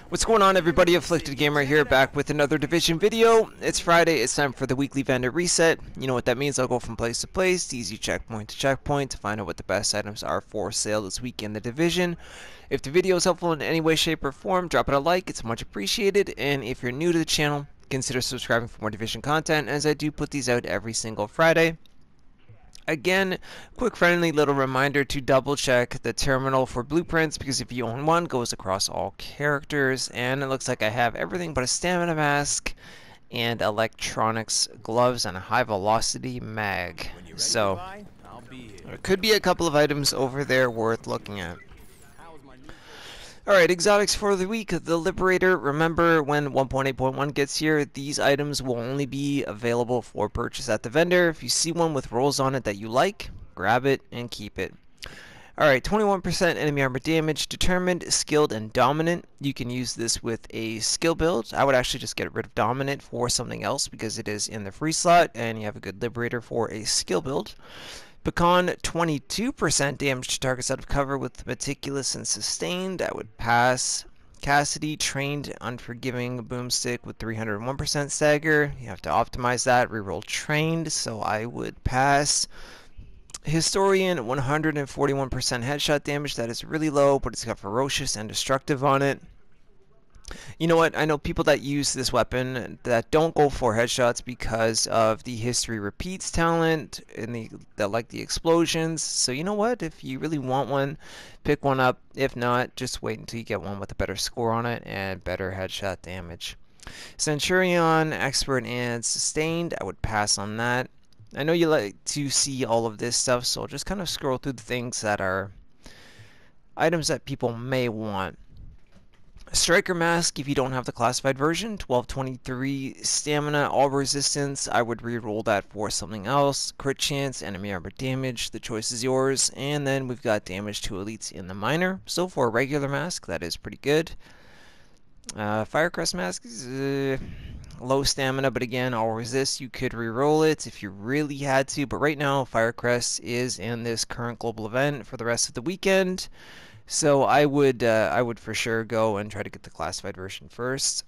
What's going on, everybody? Afflicted Gamer here, back with another Division video. It's Friday, it's time for the weekly vendor reset. You know what that means. I'll go from place to place, easy checkpoint to checkpoint, to find out what the best items are for sale this week in the Division. If the video is helpful in any way, shape, or form, drop it a like, it's much appreciated. And if you're new to the channel, consider subscribing for more Division content, as I do put these out every single Friday. Again, quick friendly little reminder to double check the terminal for blueprints, because if you own one, it goes across all characters, and it looks like I have everything but a stamina mask and electronics gloves and a high velocity mag. So there could be a couple of items over there worth looking at. Alright, exotics for the week. The Liberator. Remember, when 1.8.1 gets here, these items will only be available for purchase at the vendor. If you see one with rolls on it that you like, grab it and keep it. Alright, 21% enemy armor damage, determined, skilled, and dominant. You can use this with a skill build. I would actually just get rid of dominant for something else because it is in the free slot, and you have a good Liberator for a skill build. Pecan, 22% damage to targets out of cover with Meticulous and Sustained. I would pass. Cassidy, trained, unforgiving boomstick with 301% stagger. You have to optimize that. Reroll trained, so I would pass. Historian, 141% headshot damage. That is really low, but it's got ferocious and destructive on it. You know what? I know people that use this weapon that don't go for headshots because of the history repeats talent and that like the explosions. So you know what? If you really want one, pick one up. If not, just wait until you get one with a better score on it and better headshot damage. Centurion, expert and sustained. I would pass on that. I know you like to see all of this stuff, so I'll just kind of scroll through the things that are items that people may want. Striker Mask, if you don't have the classified version, 1223 stamina, all resistance. I would reroll that for something else. Crit chance, enemy armor damage, the choice is yours. And then we've got damage to elites in the minor. So for a regular mask, that is pretty good. Firecrest Mask is low stamina, but again, all resist. You could reroll it if you really had to, but right now, Firecrest is in this current global event for the rest of the weekend. So I would for sure go and try to get the classified version first.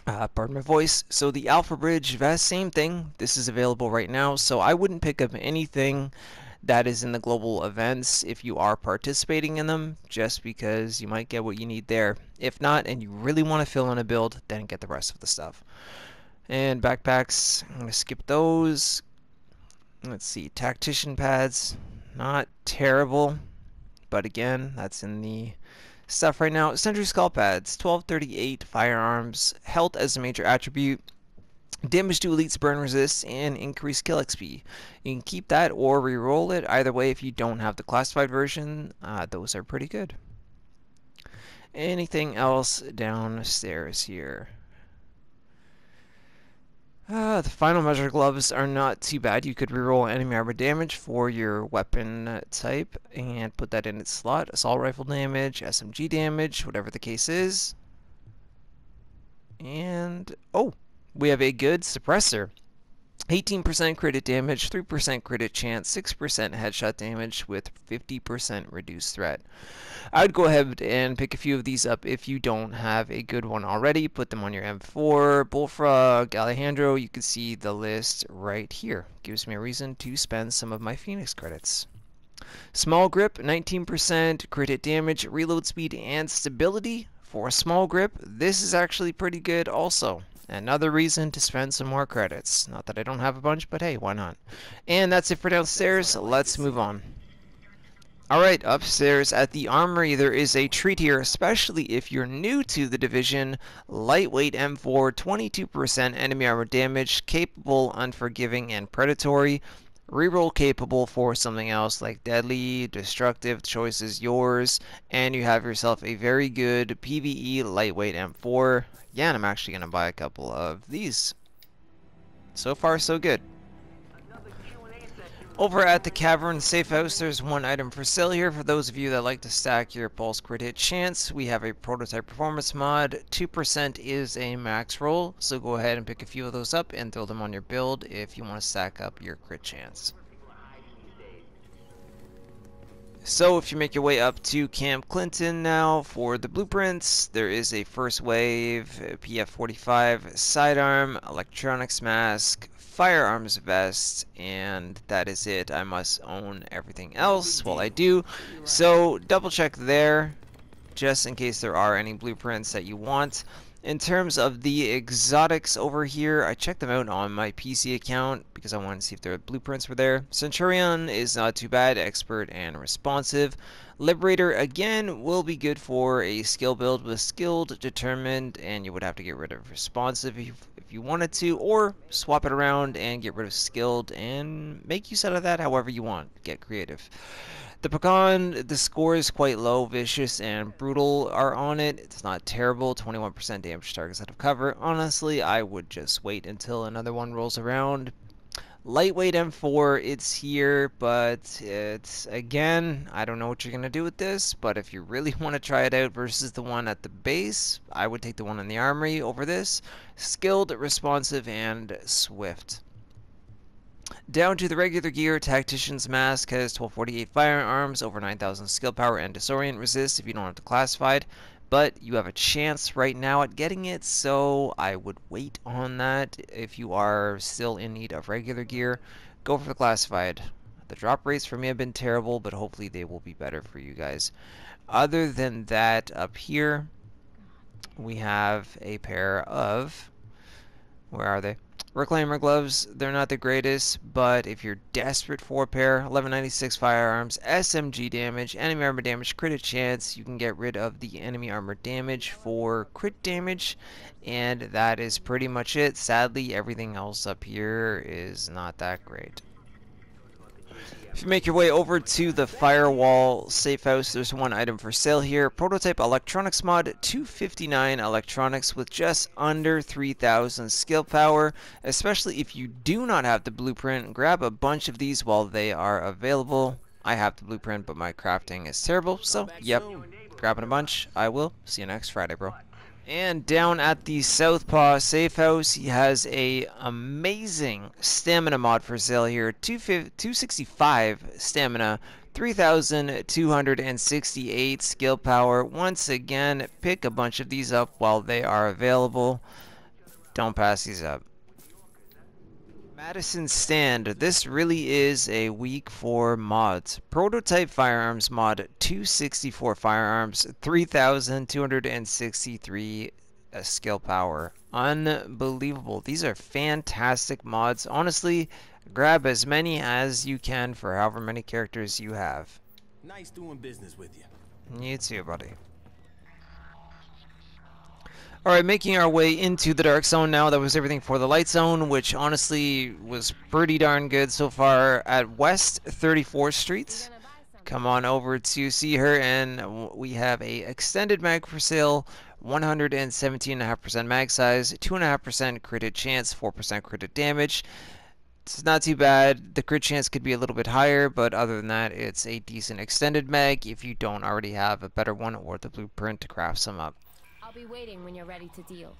Pardon my voice. So the Alpha Bridge vest, same thing. This is available right now, so I wouldn't pick up anything that is in the global events if you are participating in them, just because you might get what you need there. If not, and you really want to fill in a build, then get the rest of the stuff. And backpacks, I'm going to skip those. Let's see, Tactician pads, not terrible. But again, that's in the stuff right now. Sentry skull pads, 1238 firearms, health as a major attribute, damage to elites, burn resist, and increased kill XP. You can keep that or re-roll it. Either way, if you don't have the classified version, those are pretty good. Anything else downstairs here? The final measure gloves are not too bad. You could reroll enemy armor damage for your weapon type and put that in its slot. Assault rifle damage, SMG damage, whatever the case is. And, oh, we have a good suppressor. 18% crit damage, 3% crit chance, 6% headshot damage with 50% reduced threat. I would go ahead and pick a few of these up if you don't have a good one already. Put them on your M4, Bullfrog, Alejandro. You can see the list right here. Gives me a reason to spend some of my Phoenix credits. Small grip, 19% crit damage, reload speed, and stability. For a small grip, this is actually pretty good also. Another reason to spend some more credits. Not that I don't have a bunch, but hey, why not? And that's it for downstairs. Let's move on. Alright, upstairs at the armory, there is a treat here, especially if you're new to the division. Lightweight M4, 22% enemy armor damage, capable, unforgiving, and predatory. Reroll capable for something else like deadly, destructive, choice is yours, and you have yourself a very good PvE lightweight M4. Yeah, and I'm actually going to buy a couple of these. So far, so good. Over at the Cavern Safe House, there's one item for sale here for those of you that like to stack your pulse crit hit chance. We have a prototype performance mod. 2% is a max roll, so go ahead and pick a few of those up and throw them on your build if you want to stack up your crit chance. So if you make your way up to Camp Clinton now for the blueprints, there is a first wave, PF45, sidearm, electronics mask, firearms vest, and that is it. I must own everything else. Well, I do. So double check there, just in case there are any blueprints that you want. In terms of the exotics over here, I checked them out on my PC account because I wanted to see if their blueprints were there. Centurion is not too bad, expert and responsive. Liberator, again, will be good for a skill build with skilled, determined, and you would have to get rid of responsive if you wanted to, or swap it around and get rid of skilled and make use out of that however you want. Get creative. The Pecan, the score is quite low. Vicious and Brutal are on it. It's not terrible. 21% damage to targets out of cover. Honestly, I would just wait until another one rolls around. Lightweight M4, it's here, but it's, again, I don't know what you're going to do with this, but if you really want to try it out versus the one at the base, I would take the one in the armory over this. Skilled, responsive, and swift. Down to the regular gear, Tactician's Mask has 1248 firearms, over 9000 skill power, and disorient resist if you don't have the classified. But you have a chance right now at getting it, so I would wait on that. If you are still in need of regular gear, go for the classified. The drop rates for me have been terrible, but hopefully they will be better for you guys. Other than that, up here, we have a pair of... where are they? Reclaimer gloves. They're not the greatest, but if you're desperate for a pair, 1196 firearms, SMG damage, enemy armor damage, crit chance, you can get rid of the enemy armor damage for crit damage, and that is pretty much it. Sadly, everything else up here is not that great. If you make your way over to the Firewall Safe House, there's one item for sale here. Prototype Electronics Mod, 259 electronics with just under 3000 skill power. Especially if you do not have the blueprint, grab a bunch of these while they are available. I have the blueprint, but my crafting is terrible, so yep, grabbing a bunch. I will see you next Friday, bro. And down at the Southpaw Safe House, he has a amazing stamina mod for sale here. 265 stamina, 3,268 skill power. Once again, pick a bunch of these up while they are available. Don't pass these up. Madison Stand. This really is a week for mods. Prototype Firearms Mod, 264 firearms, 3,263 skill power. Unbelievable. These are fantastic mods. Honestly, grab as many as you can for however many characters you have. Nice doing business with you. You too, buddy. Alright, making our way into the Dark Zone now. That was everything for the Light Zone, which honestly was pretty darn good so far at West 34th Street. Come on over to see her, and we have a extended mag for sale. 117.5% mag size, 2.5% crit chance, 4% crit damage. It's not too bad. The crit chance could be a little bit higher, but other than that, it's a decent extended mag if you don't already have a better one or the blueprint to craft some up. I'll be waiting when you're ready to deal.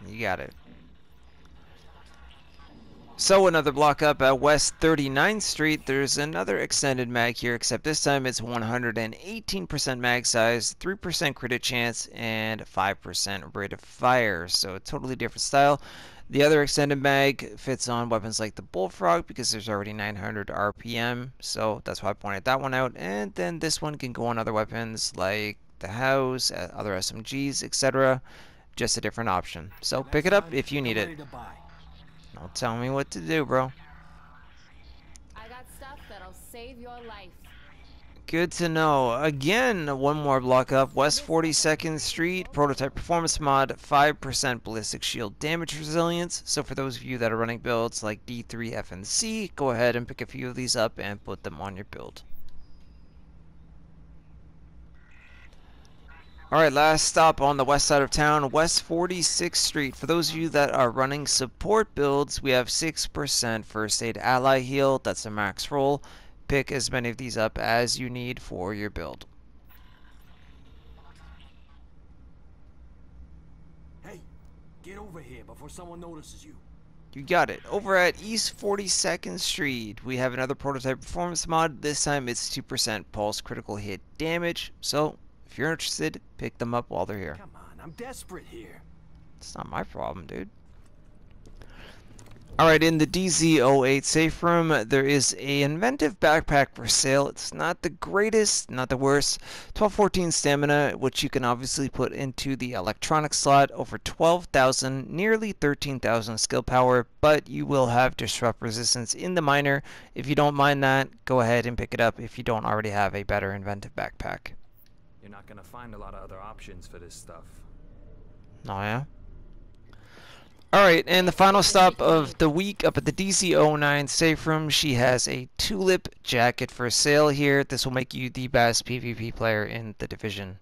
You got it. So another block up at West 39th Street, there's another extended mag here, except this time it's 118% mag size, 3% crit chance, and 5% rate of fire. So a totally different style. The other extended mag fits on weapons like the Bullfrog because there's already 900 RPM, so that's why I pointed that one out. And then this one can go on other weapons like the House, other SMGs, etc. Just a different option. So pick it up if you need it. Don't tell me what to do, bro. I got stuff that'll save your life. Good to know. Again, one more block up, West 42nd Street, Prototype Performance Mod, 5% Ballistic Shield Damage Resilience. So for those of you that are running builds like D3, F, and C, go ahead and pick a few of these up and put them on your build. Alright, last stop on the west side of town, West 46th Street. For those of you that are running support builds, we have 6% First Aid Ally Heal. That's a max roll. Pick as many of these up as you need for your build. Hey, get over here before someone notices you. You got it. Over at East 42nd Street, we have another prototype performance mod. This time it's 2% pulse critical hit damage. So, if you're interested, pick them up while they're here. Come on, I'm desperate here. It's not my problem, dude. Alright, in the DZ08 safe room, there is a Inventive backpack for sale. It's not the greatest, not the worst. 1214 stamina, which you can obviously put into the electronic slot. Over 12,000, nearly 13,000 skill power, but you will have disrupt resistance in the minor. If you don't mind that, go ahead and pick it up if you don't already have a better Inventive backpack. You're not gonna find a lot of other options for this stuff. Oh yeah? Alright, and the final stop of the week up at the DC09 safe room, she has a TULIP jacket for sale here. This will make you the best PvP player in the division.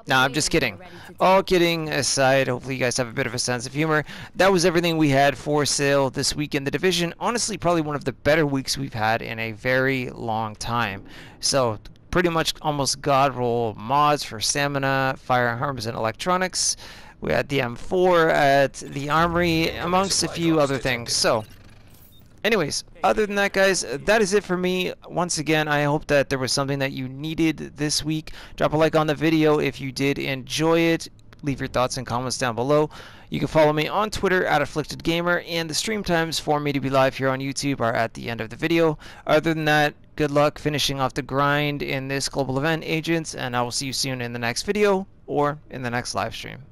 Nah, I'm just kidding. All kidding aside, hopefully you guys have a bit of a sense of humor. That was everything we had for sale this week in the division. Honestly, probably one of the better weeks we've had in a very long time. So, pretty much almost god roll mods for stamina, firearms, and electronics. We had the M4 at the Armory, amongst a few other things. So, anyways, other than that, guys, that is it for me. Once again, I hope that there was something that you needed this week. Drop a like on the video if you did enjoy it. Leave your thoughts and comments down below. You can follow me on Twitter at AfflictedGamer, and the stream times for me to be live here on YouTube are at the end of the video. Other than that, good luck finishing off the grind in this global event, agents, and I will see you soon in the next video or in the next live stream.